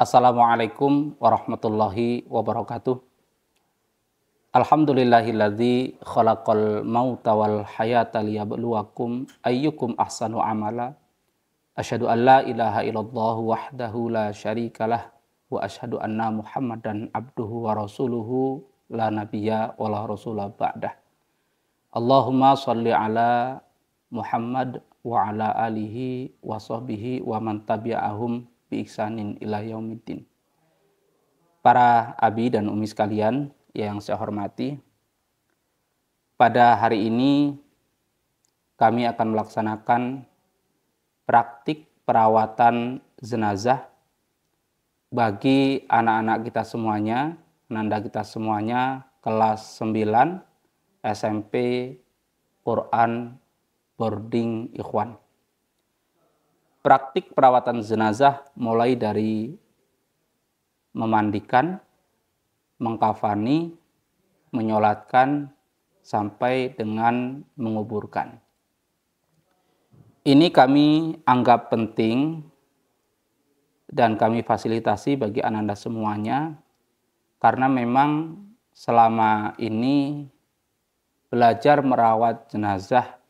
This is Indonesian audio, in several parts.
Assalamualaikum warahmatullahi wabarakatuh. Alhamdulillahilladzi khalaqal mauta wal hayata liyabluwakum ayyukum ahsanu amala. Asyhadu an la ilaha illallah wahdahu la syarikalah wa asyhadu anna Muhammadan abduhu wa rasuluhu la nabiyya wa la rasula ba'dah. Allahumma shalli ala Muhammad wa ala alihi wa sahbihi wa man tabi'ahum bi ihsanin ila yaumiddin. Para abi dan umi sekalian yang saya hormati, pada hari ini kami akan melaksanakan praktik perawatan jenazah bagi anak-anak kita semuanya, ananda kita semuanya kelas 9 SMP Quran Boarding Ikhwan. Praktik perawatan jenazah mulai dari memandikan, mengkafani, menyolatkan, sampai dengan menguburkan. Ini kami anggap penting dan kami fasilitasi bagi ananda semuanya, karena memang selama ini belajar merawat jenazah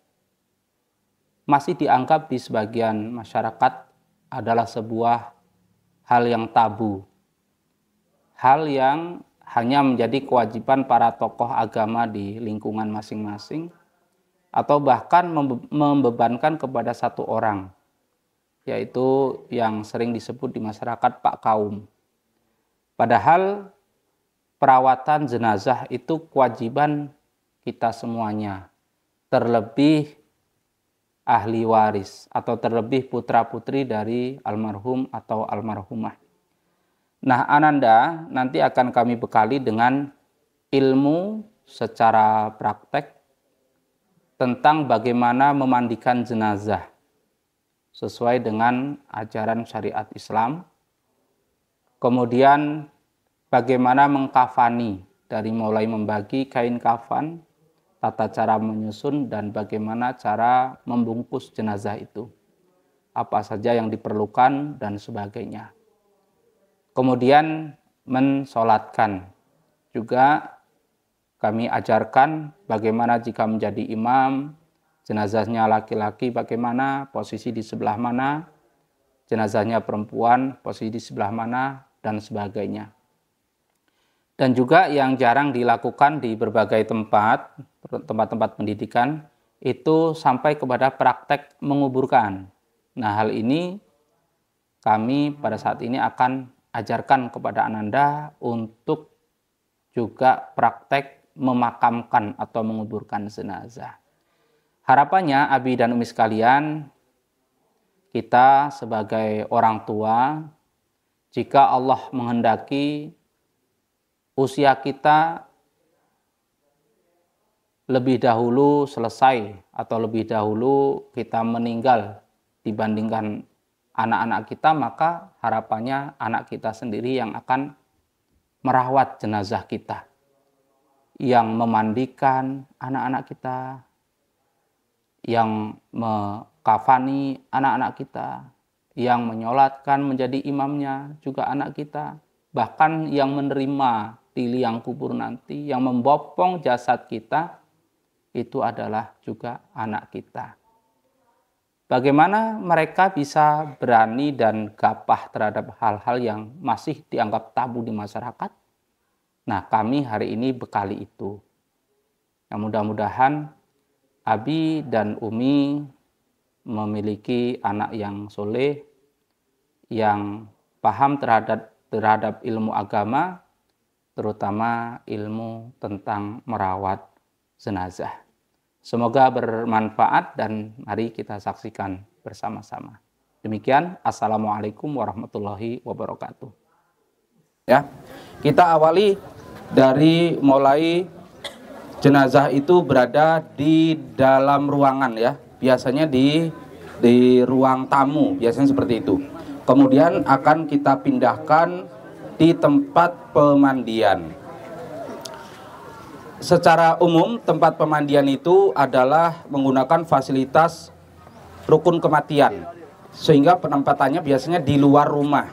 masih dianggap di sebagian masyarakat adalah sebuah hal yang tabu. Hal yang hanya menjadi kewajiban para tokoh agama di lingkungan masing-masing, atau bahkan membebankan kepada satu orang, yaitu yang sering disebut di masyarakat Pak Kaum. Padahal perawatan jenazah itu kewajiban kita semuanya, terlebih ahli waris atau terlebih putra-putri dari almarhum atau almarhumah. Nah, ananda nanti akan kami bekali dengan ilmu secara praktek tentang bagaimana memandikan jenazah sesuai dengan ajaran syariat Islam. Kemudian bagaimana mengkafani, dari mulai membagi kain kafan, tata cara menyusun, dan bagaimana cara membungkus jenazah itu. Apa saja yang diperlukan dan sebagainya. Kemudian mensolatkan. Juga kami ajarkan bagaimana jika menjadi imam, jenazahnya laki-laki bagaimana, posisi di sebelah mana, jenazahnya perempuan, posisi di sebelah mana, dan sebagainya. Dan juga yang jarang dilakukan di berbagai tempat-tempat pendidikan, itu sampai kepada praktek menguburkan. Nah, hal ini kami pada saat ini akan ajarkan kepada ananda untuk juga praktek memakamkan atau menguburkan jenazah. Harapannya abi dan umi sekalian, kita sebagai orang tua, jika Allah menghendaki usia kita lebih dahulu selesai atau lebih dahulu kita meninggal dibandingkan anak-anak kita, maka harapannya anak kita sendiri yang akan merawat jenazah kita, yang memandikan anak-anak kita, yang mengkafani anak-anak kita, yang menyolatkan menjadi imamnya juga anak kita, bahkan yang menerima di liang kubur nanti, yang membopong jasad kita, itu adalah juga anak kita. Bagaimana mereka bisa berani dan gapah terhadap hal-hal yang masih dianggap tabu di masyarakat? Nah, kami hari ini bekali itu. Nah, mudah-mudahan abi dan umi memiliki anak yang soleh, yang paham terhadap ilmu agama, terutama ilmu tentang merawat jenazah. Semoga bermanfaat dan mari kita saksikan bersama-sama. Demikian, Assalamualaikum warahmatullahi wabarakatuh. Ya, kita awali dari mulai jenazah itu berada di dalam ruangan ya. Biasanya di ruang tamu, biasanya seperti itu. Kemudian akan kita pindahkan di tempat pemandian. Secara umum tempat pemandian itu adalah menggunakan fasilitas rukun kematian, sehingga penempatannya biasanya di luar rumah.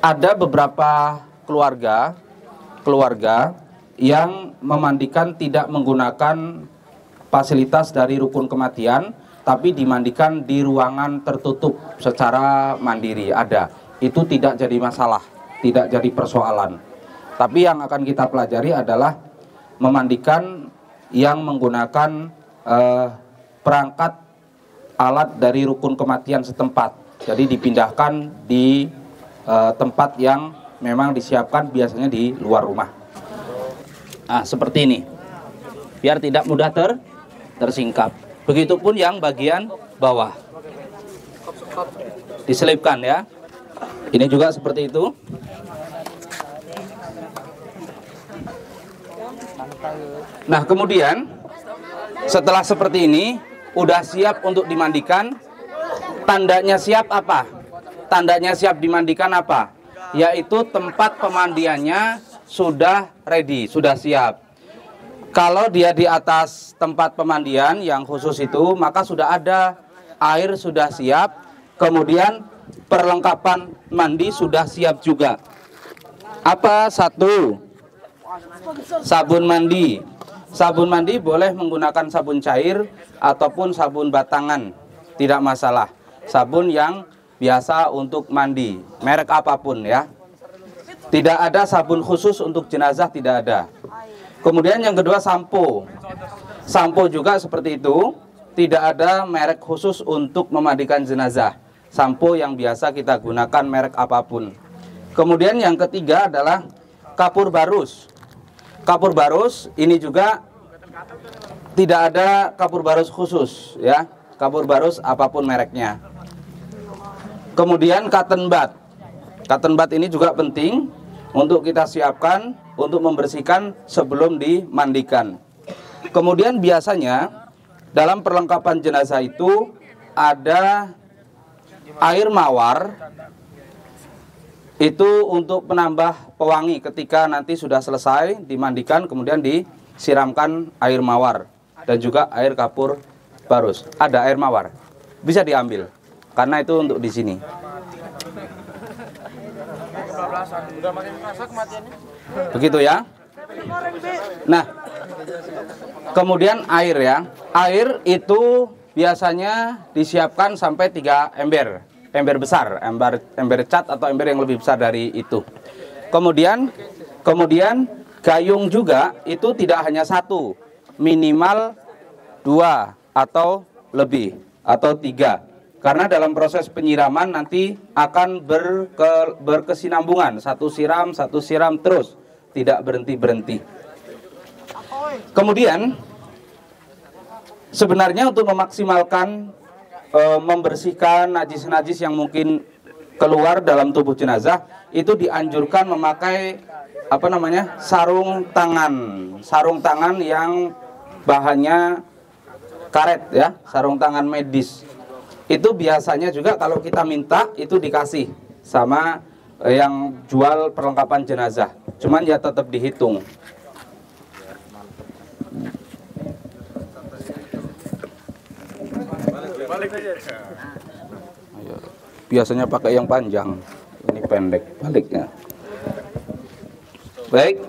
ada beberapa keluarga yang memandikan tidak menggunakan fasilitas dari rukun kematian, tapi dimandikan di ruangan tertutup secara mandiri. Ada, itu tidak jadi masalah, tidak jadi persoalan. Tapi yang akan kita pelajari adalah memandikan yang menggunakan perangkat alat dari rukun kematian setempat. Jadi dipindahkan di tempat yang memang disiapkan, biasanya di luar rumah. Nah, seperti ini, biar tidak mudah tersingkap. Begitupun yang bagian bawah, diselipkan ya. Ini juga seperti itu. Nah, kemudian setelah seperti ini, udah siap untuk dimandikan. Tandanya siap apa? Tandanya siap dimandikan apa? Yaitu tempat pemandiannya sudah ready, sudah siap. Kalau dia di atas tempat pemandian yang khusus itu, maka sudah ada air, sudah siap. Kemudian perlengkapan mandi sudah siap juga. Apa? Satu, sabun mandi. Sabun mandi boleh menggunakan sabun cair ataupun sabun batangan, tidak masalah. Sabun yang biasa untuk mandi, merek apapun ya. Tidak ada sabun khusus untuk jenazah, tidak ada. Kemudian yang kedua, sampo. Sampo juga seperti itu, tidak ada merek khusus untuk memandikan jenazah. Sampo yang biasa kita gunakan, merek apapun. Kemudian yang ketiga adalah kapur barus. Kapur barus ini juga tidak ada kapur barus khusus ya. Kapur barus apapun mereknya. Kemudian cotton bud. Cotton bud ini juga penting untuk kita siapkan untuk membersihkan sebelum dimandikan. Kemudian biasanya dalam perlengkapan jenazah itu ada air mawar, itu untuk penambah pewangi ketika nanti sudah selesai dimandikan, kemudian disiramkan air mawar dan juga air kapur barus. Ada air mawar, bisa diambil karena itu untuk di sini. Begitu ya. Nah, kemudian air ya. Air itu biasanya disiapkan sampai 3 ember. Ember besar, ember cat atau ember yang lebih besar dari itu. Kemudian gayung juga itu tidak hanya satu, minimal 2 atau lebih atau 3. Karena dalam proses penyiraman nanti akan berkesinambungan, satu siram terus, tidak berhenti. Kemudian sebenarnya untuk memaksimalkan membersihkan najis-najis yang mungkin keluar dalam tubuh jenazah, itu dianjurkan memakai sarung tangan yang bahannya karet ya, sarung tangan medis. Itu biasanya juga kalau kita minta itu dikasih sama yang jual perlengkapan jenazah. Cuman ya tetap dihitung. Biasanya pakai yang panjang, ini pendek baliknya. Baik.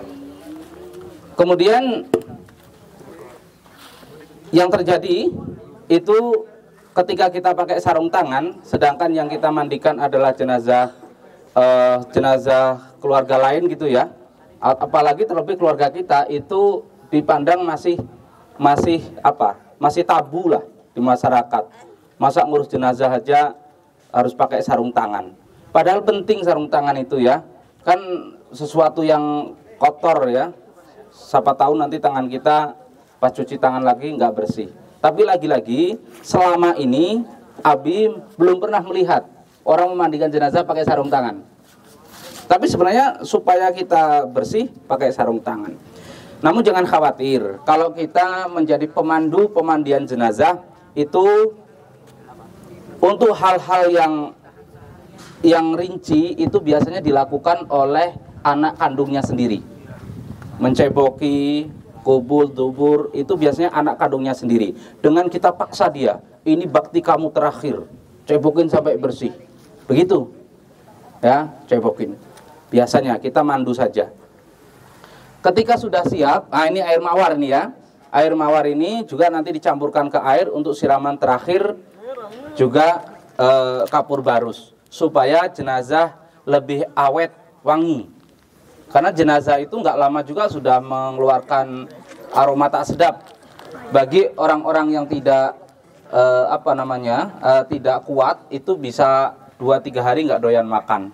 Kemudian yang terjadi itu ketika kita pakai sarung tangan, sedangkan yang kita mandikan adalah jenazah keluarga lain gitu ya. Apalagi terlebih keluarga kita itu dipandang masih tabu lah di masyarakat. Masa ngurus jenazah aja harus pakai sarung tangan. Padahal penting sarung tangan itu ya. Kan sesuatu yang kotor ya. Siapa tahu nanti tangan kita pas cuci tangan lagi nggak bersih. Tapi lagi-lagi selama ini Abi belum pernah melihat orang memandikan jenazah pakai sarung tangan. Tapi sebenarnya supaya kita bersih pakai sarung tangan. Namun jangan khawatir, kalau kita menjadi pemandu pemandian jenazah itu untuk hal-hal yang rinci itu biasanya dilakukan oleh anak kandungnya sendiri. Menceboki, kubul, dubur, itu biasanya anak kandungnya sendiri. Dengan kita paksa dia, ini bakti kamu terakhir, cebokin sampai bersih. Begitu. Ya, cebokin. Biasanya kita mandu saja. Ketika sudah siap, ini air mawar nih ya. Air mawar ini juga nanti dicampurkan ke air untuk siraman terakhir, juga kapur barus, supaya jenazah lebih awet, wangi. Karena jenazah itu nggak lama juga sudah mengeluarkan aroma tak sedap. Bagi orang-orang yang tidak tidak kuat, itu bisa 2-3 hari nggak doyan makan.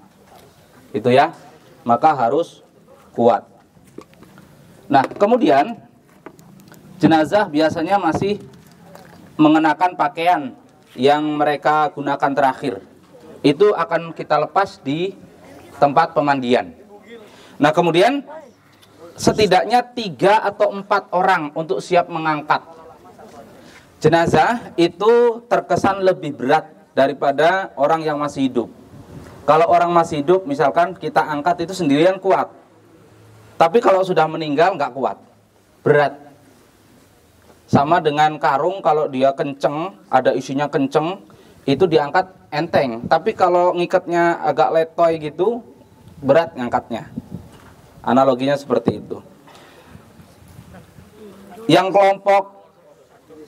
Itu ya, maka harus kuat. Nah, kemudian jenazah biasanya masih mengenakan pakaian yang mereka gunakan terakhir. Itu akan kita lepas di tempat pemandian. Nah, kemudian setidaknya 3 atau 4 orang untuk siap mengangkat. Jenazah itu terkesan lebih berat daripada orang yang masih hidup. Kalau orang masih hidup, misalkan kita angkat itu sendirian kuat. Tapi kalau sudah meninggal nggak kuat, berat. Sama dengan karung, kalau dia kenceng, ada isinya kenceng, itu diangkat enteng. Tapi kalau ngikatnya agak letoy gitu, berat ngangkatnya. Analoginya seperti itu. Yang kelompok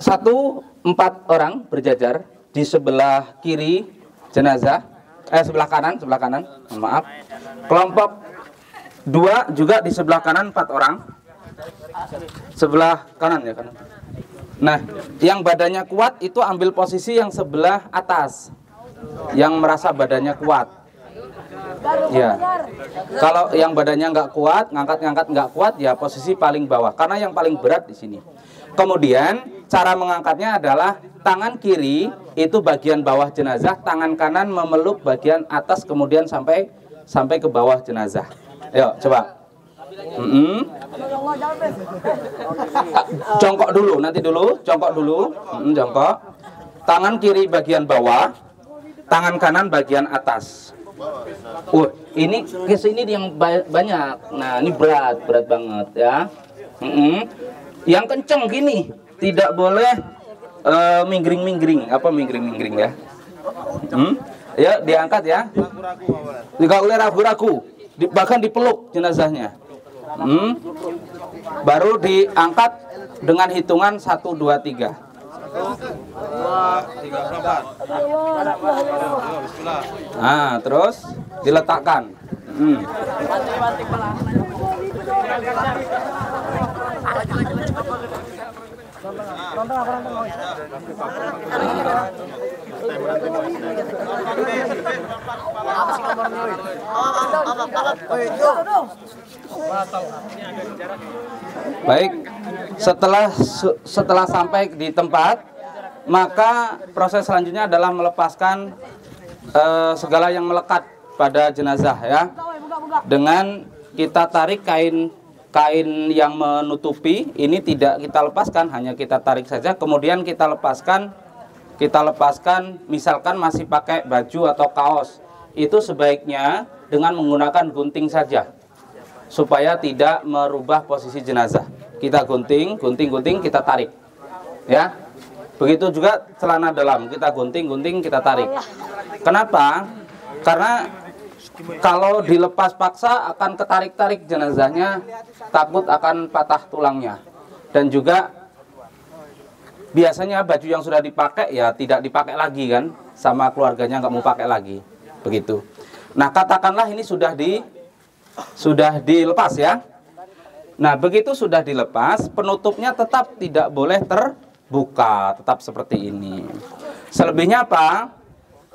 1, 4 orang berjajar di sebelah kiri jenazah, sebelah kanan, maaf. Kelompok 2 juga di sebelah kanan 4 orang. Sebelah kanan ya, kanan. Nah, yang badannya kuat itu ambil posisi yang sebelah atas, yang merasa badannya kuat. Ya, kalau yang badannya nggak kuat, ngangkat nggak kuat, ya posisi paling bawah, karena yang paling berat di sini. Kemudian cara mengangkatnya adalah tangan kiri itu bagian bawah jenazah, tangan kanan memeluk bagian atas, kemudian sampai ke bawah jenazah. Ayo, coba. Jongkok dulu, jongkok dulu. Jongkok. Tangan kiri bagian bawah, tangan kanan bagian atas. Ini kesini yang banyak. Nah, ini berat banget ya. Yang kenceng gini, tidak boleh minggring-minggring. Apa minggring-minggring ya? Ya, diangkat ya. Tidak boleh ragu-ragu. Bahkan dipeluk jenazahnya. Baru diangkat dengan hitungan 1, 2, 3. Nah, terus diletakkan. Baik, setelah sampai di tempat, maka proses selanjutnya adalah melepaskan segala yang melekat pada jenazah ya. Dengan kita tarik kain yang menutupi, ini tidak kita lepaskan, hanya kita tarik saja. Kemudian kita lepaskan misalkan masih pakai baju atau kaos, itu sebaiknya dengan menggunakan gunting saja, supaya tidak merubah posisi jenazah. Kita gunting, kita tarik ya. Begitu juga celana dalam, kita gunting, kita tarik. Kenapa? Karena kalau dilepas paksa akan ketarik-tarik jenazahnya, takut akan patah tulangnya. Dan juga biasanya baju yang sudah dipakai ya tidak dipakai lagi kan, sama keluarganya nggak mau pakai lagi, begitu. Nah, katakanlah ini sudah dilepas ya. Nah, begitu sudah dilepas, penutupnya tetap tidak boleh terbuka, tetap seperti ini. Selebihnya apa?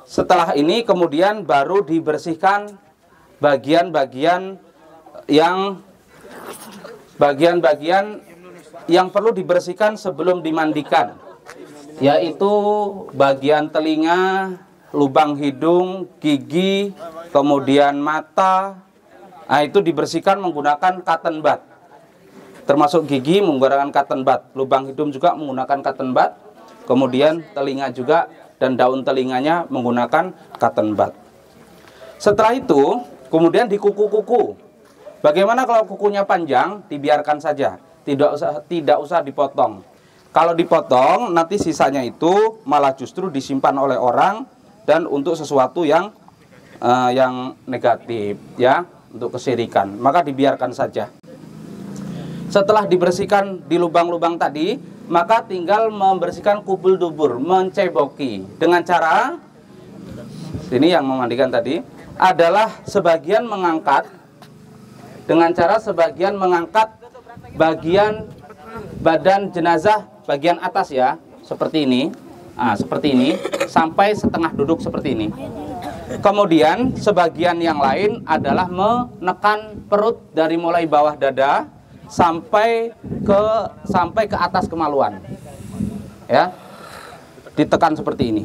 Setelah ini kemudian baru dibersihkan bagian-bagian yang perlu dibersihkan sebelum dimandikan, yaitu bagian telinga, lubang hidung, gigi, kemudian mata. Nah, itu dibersihkan menggunakan cotton bud. Termasuk gigi menggunakan cotton bud, lubang hidung juga menggunakan cotton bud, kemudian telinga juga, dan daun telinganya menggunakan cotton bud. Setelah itu, kemudian dikuku-kuku. Bagaimana kalau kukunya panjang? Dibiarkan saja, tidak usah dipotong. Kalau dipotong, nanti sisanya itu malah justru disimpan oleh orang dan untuk sesuatu yang yang negatif ya, untuk kesyirikan, maka dibiarkan saja. Setelah dibersihkan di lubang-lubang tadi, maka tinggal membersihkan kubul dubur, menceboki dengan cara ini yang memandikan tadi adalah sebagian mengangkat dengan cara sebagian mengangkat bagian badan jenazah bagian atas ya, seperti ini. Nah, seperti ini sampai setengah duduk seperti ini. Kemudian sebagian yang lain adalah menekan perut dari mulai bawah dada sampai ke atas kemaluan. Ya. Ditekan seperti ini.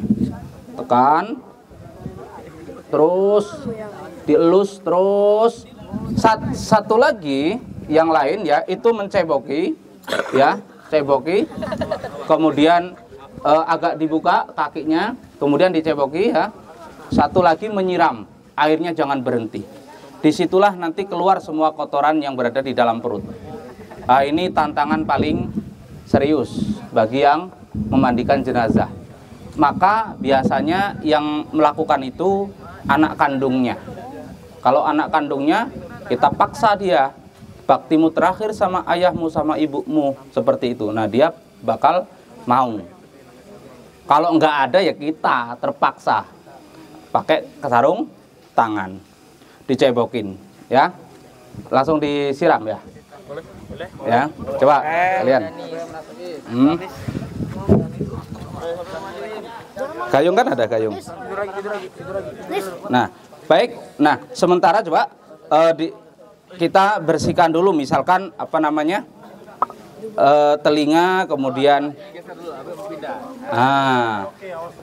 Tekan. Terus dielus terus. Satu lagi yang lain ya, itu menceboki ya, ceboki. Kemudian agak dibuka kakinya, kemudian diceboki ya. Satu lagi menyiram, airnya jangan berhenti. Disitulah nanti keluar semua kotoran yang berada di dalam perut. Nah, ini tantangan paling serius bagi yang memandikan jenazah. Maka biasanya yang melakukan itu anak kandungnya. Kalau anak kandungnya, kita paksa dia, baktimu terakhir sama ayahmu sama ibumu, seperti itu. Nah, dia bakal mau. Kalau enggak ada ya kita terpaksa pakai sarung tangan, dicebokin, ya, langsung disiram ya, ya, coba kalian, gayung kan ada gayung. Nah, baik, nah sementara coba kita bersihkan dulu, misalkan apa namanya, telinga, kemudian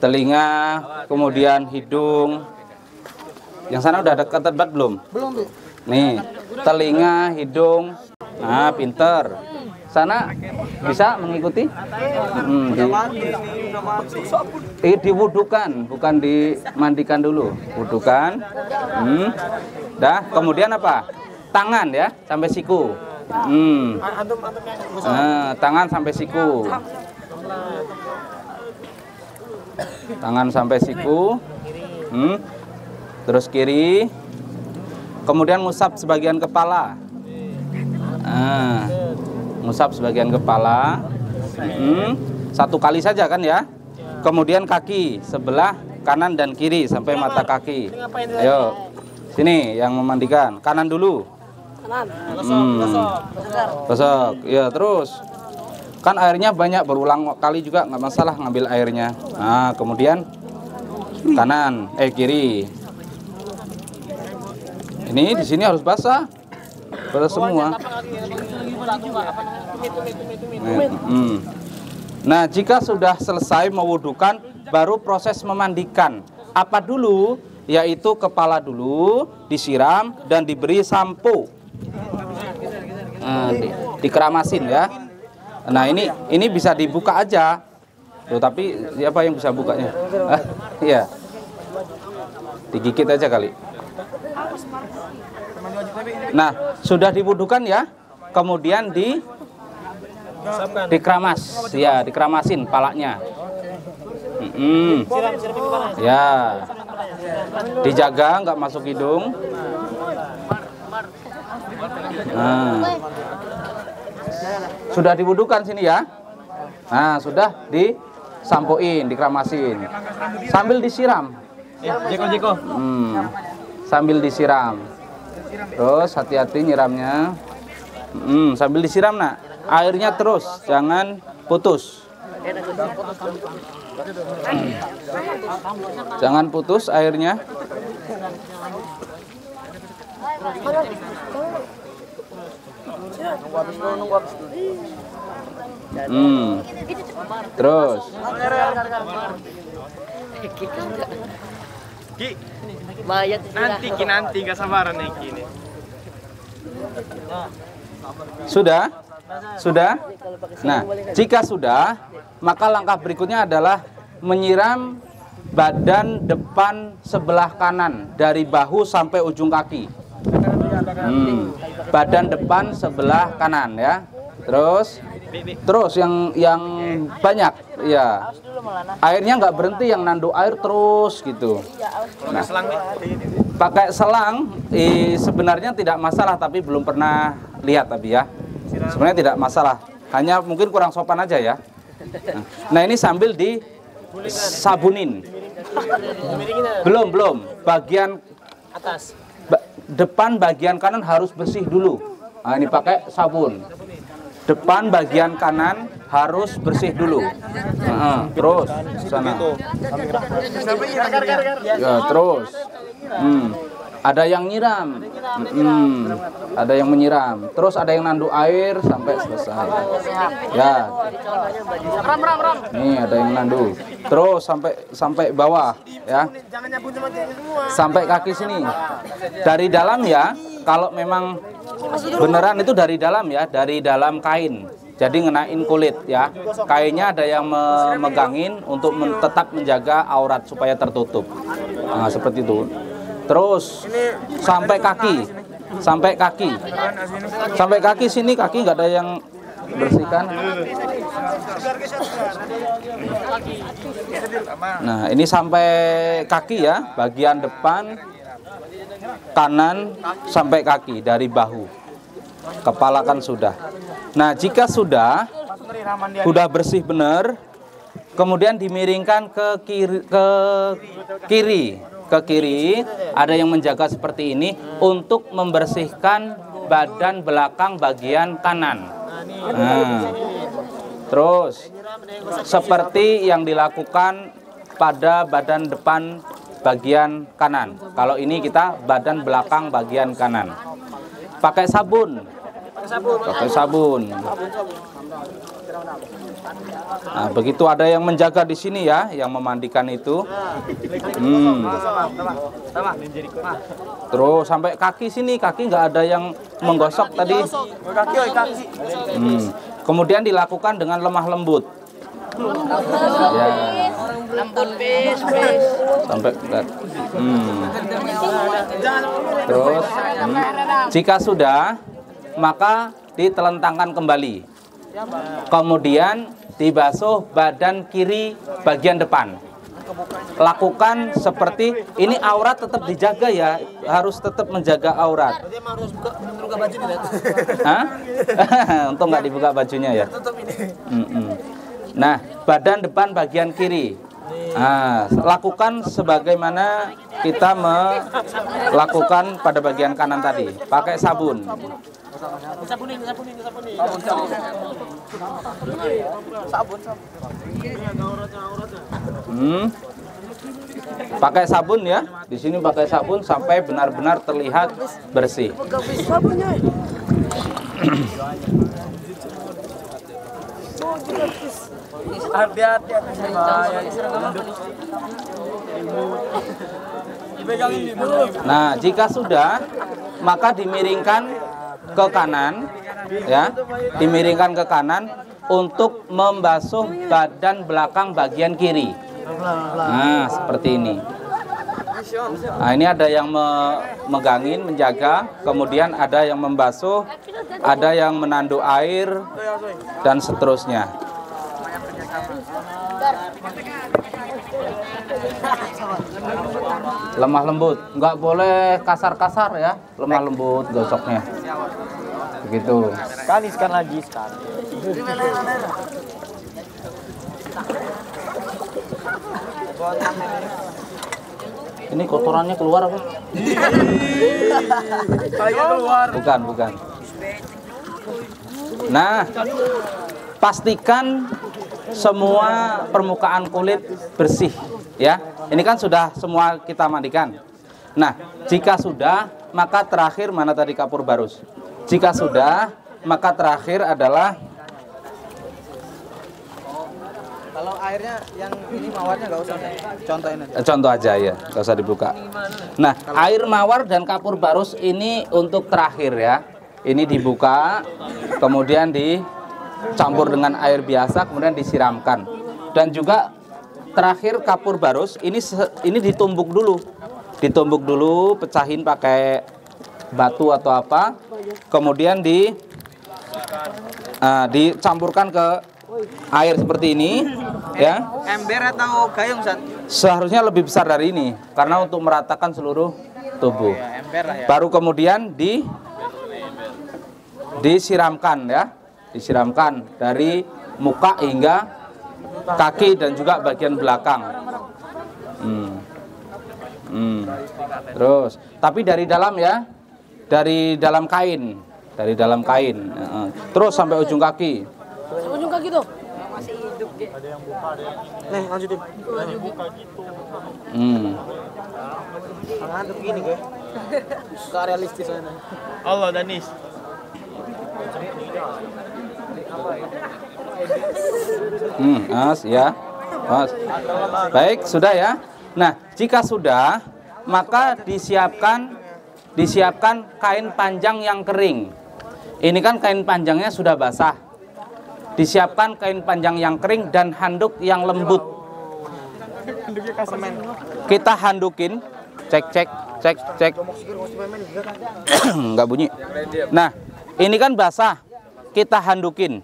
telinga, kemudian hidung. Yang sana udah ada ketebat belum? Belum, Bu. Nih, telinga, hidung. Nah, pinter. Sana bisa mengikuti? Diwudukan, bukan dimandikan dulu. Wudukan. Dah, kemudian apa? Tangan ya, sampai siku. Tangan sampai siku. Tangan sampai siku. Terus kiri. Kemudian ngusap sebagian kepala. Ngusap sebagian kepala. Satu kali saja kan ya. Kemudian kaki sebelah kanan dan kiri sampai mata kaki. Ayo. Sini yang memandikan. Kanan dulu. Gosok. Ya, terus kan airnya banyak, berulang kali juga nggak masalah ngambil airnya. Nah, kemudian kanan, kiri. Ini di sini harus basah semua. Nah, jika sudah selesai mewudukan, baru proses memandikan. Apa dulu? Yaitu kepala dulu disiram dan diberi sampo. Dikeramasin ya. Nah, ini bisa dibuka aja. Tuh, tapi siapa yang bisa bukanya? Iya. Digigit aja kali. Nah, sudah diwudukan ya. Kemudian dikeramas, ya, dikeramasin palanya. Ya. Dijaga nggak masuk hidung. Nah. Sudah diwudukan sini ya. Nah, sudah disampoin, dikeramasin. Sambil disiram. Sambil disiram. Terus hati-hati nyiramnya. Sambil disiram, Nak. Airnya terus, jangan putus. Jangan putus airnya. Terus. Nanti gak sabaran nih gini. Sudah? Sudah? Nah, jika sudah, maka langkah berikutnya adalah menyiram badan depan sebelah kanan dari bahu sampai ujung kaki. Badan depan sebelah kanan ya. Terus yang banyak ya. Airnya nggak berhenti, yang nandu air terus gitu. Nah, Pakai selang sebenarnya tidak masalah, tapi belum pernah lihat tapi ya. Sebenarnya tidak masalah, hanya mungkin kurang sopan aja ya. Nah ini sambil disabunin. Belum. Bagian atas. Depan bagian kanan harus bersih dulu. Nah ini pakai sabun. Depan bagian kanan harus bersih dulu. Terus sana. Ya, terus. Ada yang nyiram. Ada yang menyiram. Terus ada yang nandu air sampai selesai. Ya. Nih ada yang nandu. Terus sampai bawah ya. Sampai kaki sini. Dari dalam ya. Kalau memang beneran itu dari dalam ya, dari dalam kain. Jadi ngenain kulit ya. Kainnya ada yang memegangin untuk tetap menjaga aurat supaya tertutup. Nah, seperti itu. Terus sampai kaki. Sampai kaki sini, kaki nggak ada yang bersihkan. Nah, ini sampai kaki ya, bagian depan kanan sampai kaki dari bahu. Kepala kan sudah. Nah, jika sudah bersih benar, kemudian dimiringkan ke kiri. Ke kiri ada yang menjaga seperti ini untuk membersihkan badan belakang bagian kanan. Nah, terus seperti yang dilakukan pada badan depan bagian kanan. Kalau ini kita badan belakang bagian kanan. Pakai sabun. Nah, begitu ada yang menjaga di sini ya, yang memandikan itu. Terus sampai kaki sini, kaki nggak ada yang menggosok tadi. Kemudian dilakukan dengan lemah lembut. Ya. Sampai terus jika sudah, maka ditelentangkan kembali. Kemudian dibasuh badan kiri bagian depan. Lakukan seperti ini, aurat tetap dijaga ya, harus tetap menjaga aurat. Hah? Untuk nggak dibuka bajunya ya. Nah, badan depan bagian kiri. Nah, lakukan sebagaimana kita melakukan pada bagian kanan tadi. Pakai sabun. Pakai sabun ya. Di sini pakai sabun sampai benar-benar terlihat bersih. Nah, jika sudah, maka dimiringkan ke kanan ya, dimiringkan ke kanan untuk membasuh badan belakang bagian kiri. Nah, seperti ini. Nah, ini ada yang megangin, menjaga, kemudian ada yang membasuh, ada yang menandu air, dan seterusnya. Lemah lembut, nggak boleh kasar-kasar ya, lemah lembut gosoknya. Begitu. Sekali lagi. Ini kotorannya keluar apa? Bukan. Nah, pastikan semua permukaan kulit bersih ya. Ini kan sudah semua kita mandikan. Nah, jika sudah, maka terakhir mana tadi kapur barus? Jika sudah, maka terakhir adalah kalau airnya yang ini mawarnya nggak usah, contohin aja. Contoh aja ya, nggak usah dibuka. Nah, air mawar dan kapur barus ini untuk terakhir ya. Ini dibuka, kemudian dicampur dengan air biasa, kemudian disiramkan. Dan juga terakhir kapur barus ini ditumbuk dulu, pecahin pakai batu atau apa, kemudian dicampurkan ke air seperti ini ya. Ember atau gayung, Ustaz? Seharusnya lebih besar dari ini karena untuk meratakan seluruh tubuh. Ya, ember lah ya. Baru kemudian disiramkan ya, disiramkan dari muka hingga kaki dan juga bagian belakang. Terus, tapi dari dalam ya, dari dalam kain, terus sampai ujung kaki. Ujung kaki tuh. Ada yang buka, ada yang nih lanjutin. Ada buka gitu. Ngantuk gini gue. Suka realistis sana. Allah Danis. Mas ya. Mas. Baik, sudah ya. Nah, jika sudah, maka disiapkan kain panjang yang kering. Ini kan kain panjangnya sudah basah. Disiapkan kain panjang yang kering dan handuk yang lembut. Kita handukin, cek. Nggak bunyi. Nah, ini kan basah. Kita handukin,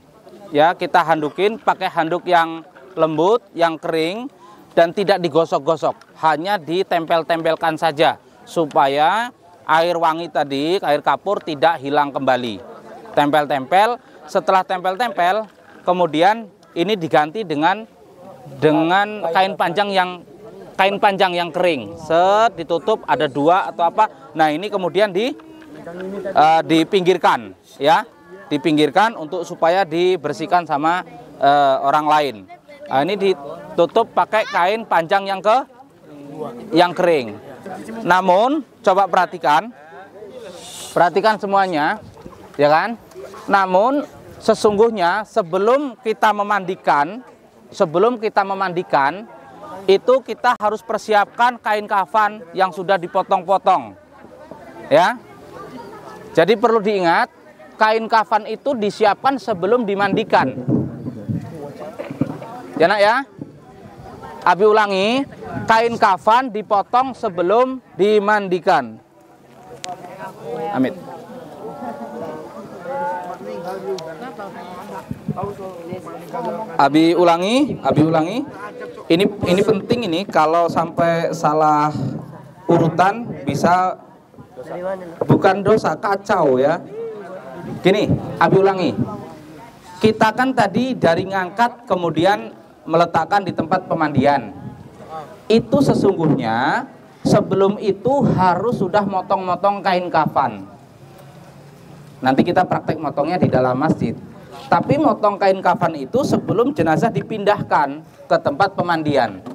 ya, kita handukin pakai handuk yang lembut, yang kering dan tidak digosok-gosok, hanya ditempel-tempelkan saja supaya air wangi tadi, air kapur tidak hilang kembali. Tempel-tempel, setelah tempel-tempel, kemudian ini diganti dengan kain panjang yang kering. Set, ditutup, ada 2 atau apa. Nah, ini kemudian dipinggirkan, ya, dipinggirkan untuk supaya dibersihkan sama orang lain. Nah, ini ditutup pakai kain panjang yang kering. Namun, coba perhatikan semuanya, ya kan? Namun sesungguhnya sebelum kita memandikan, itu kita harus persiapkan kain kafan yang sudah dipotong-potong, ya. Jadi perlu diingat, kain kafan itu disiapkan sebelum dimandikan. Ya nak ya? Abi ulangi, kain kafan dipotong sebelum dimandikan. Amit. Abi ulangi. Ini penting ini, kalau sampai salah urutan bisa bukan dosa, kacau ya. Gini, Abi ulangi. Kita kan tadi dari ngangkat kemudian meletakkan di tempat pemandian. Itu sesungguhnya sebelum itu harus sudah motong-motong kain kafan. Nanti kita praktek motongnya di dalam masjid. Tapi motong kain kafan itu sebelum jenazah dipindahkan ke tempat pemandian.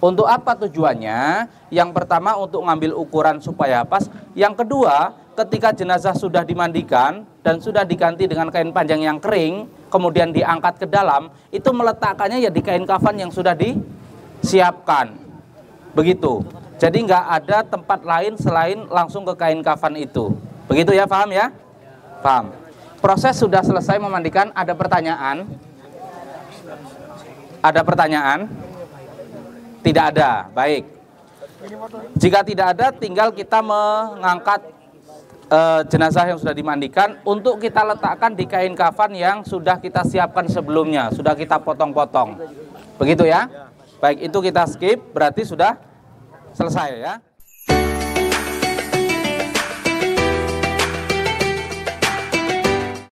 Untuk apa tujuannya? Yang pertama untuk ngambil ukuran supaya pas. Yang kedua, ketika jenazah sudah dimandikan dan sudah diganti dengan kain panjang yang kering, kemudian diangkat ke dalam, itu meletakkannya ya di kain kafan yang sudah disiapkan. Begitu. Jadi nggak ada tempat lain selain langsung ke kain kafan itu. Begitu ya, paham ya? Paham. Proses sudah selesai memandikan, ada pertanyaan? Ada pertanyaan? Tidak ada. Baik. Jika tidak ada, tinggal kita mengangkat jenazah yang sudah dimandikan untuk kita letakkan di kain kafan yang sudah kita siapkan sebelumnya, sudah kita potong-potong. Begitu ya? Baik, itu kita skip, berarti sudah selesai ya.